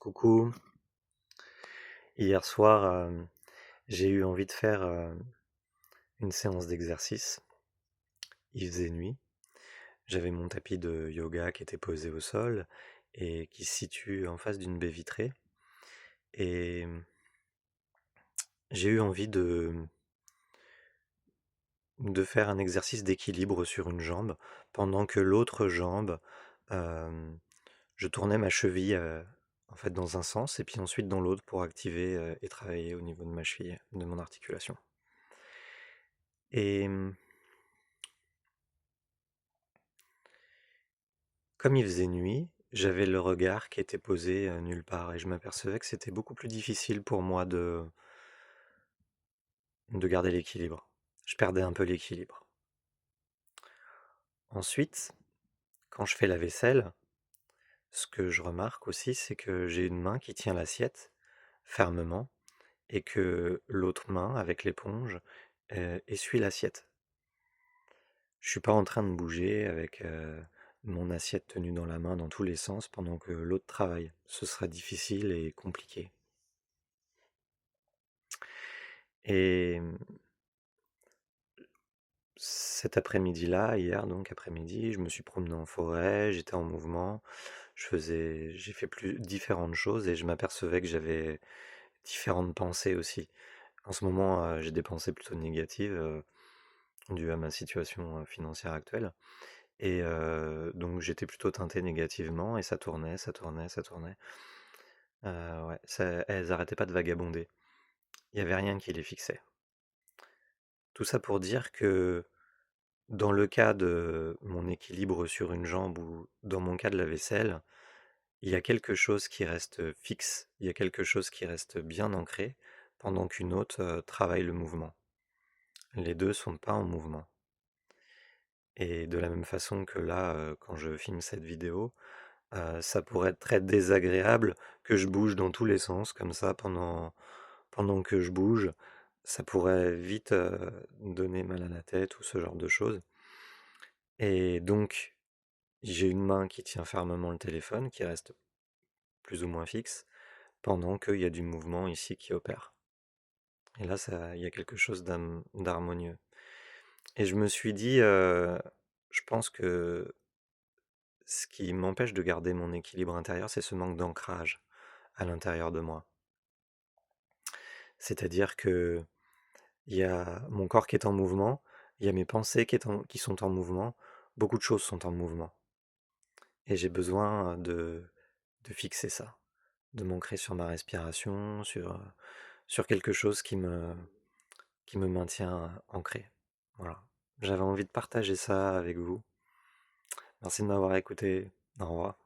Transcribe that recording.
Coucou, hier soir, j'ai eu envie de faire une séance d'exercice. Il faisait nuit. J'avais mon tapis de yoga qui était posé au sol et qui se situe en face d'une baie vitrée. Et j'ai eu envie de faire un exercice d'équilibre sur une jambe pendant que l'autre jambe, euh, je tournais ma cheville en fait dans un sens et puis ensuite dans l'autre pour activer et travailler au niveau de ma cheville, de mon articulation. Et comme il faisait nuit, j'avais le regard qui était posé nulle part et je m'apercevais que c'était beaucoup plus difficile pour moi de garder l'équilibre. Je perdais un peu l'équilibre. Ensuite, quand je fais la vaisselle, ce que je remarque aussi, c'est que j'ai une main qui tient l'assiette fermement et que l'autre main, avec l'éponge, essuie l'assiette. Je suis pas en train de bouger avec mon assiette tenue dans la main dans tous les sens pendant que l'autre travaille. Ce serait difficile et compliqué. Et cet après-midi-là, hier donc après-midi, je me suis promené en forêt, j'étais en mouvement, j'ai fait différentes choses et je m'apercevais que j'avais différentes pensées aussi. En ce moment, j'ai des pensées plutôt négatives dues à ma situation financière actuelle. Et donc j'étais plutôt teinté négativement et ça tournait, ça tournait, ça tournait. Ouais, elles arrêtaient pas de vagabonder. Il n'y avait rien qui les fixait. Tout ça pour dire que dans le cas de mon équilibre sur une jambe ou dans mon cas de la vaisselle, il y a quelque chose qui reste fixe, il y a quelque chose qui reste bien ancré, pendant qu'une autre travaille le mouvement. Les deux sont pas en mouvement. Et de la même façon que là, quand je filme cette vidéo, ça pourrait être très désagréable que je bouge dans tous les sens comme ça pendant que je bouge. Ça pourrait vite donner mal à la tête ou ce genre de choses. Et donc, j'ai une main qui tient fermement le téléphone, qui reste plus ou moins fixe, pendant qu'il y a du mouvement ici qui opère. Et là, il y a quelque chose d'harmonieux. Et je me suis dit, je pense que ce qui m'empêche de garder mon équilibre intérieur, c'est ce manque d'ancrage à l'intérieur de moi. C'est-à-dire que il y a mon corps qui est en mouvement, il y a mes pensées qui sont en mouvement, beaucoup de choses sont en mouvement. Et j'ai besoin de fixer ça, de m'ancrer sur ma respiration, sur quelque chose qui me maintient ancré. Voilà. J'avais envie de partager ça avec vous. Merci de m'avoir écouté. Au revoir.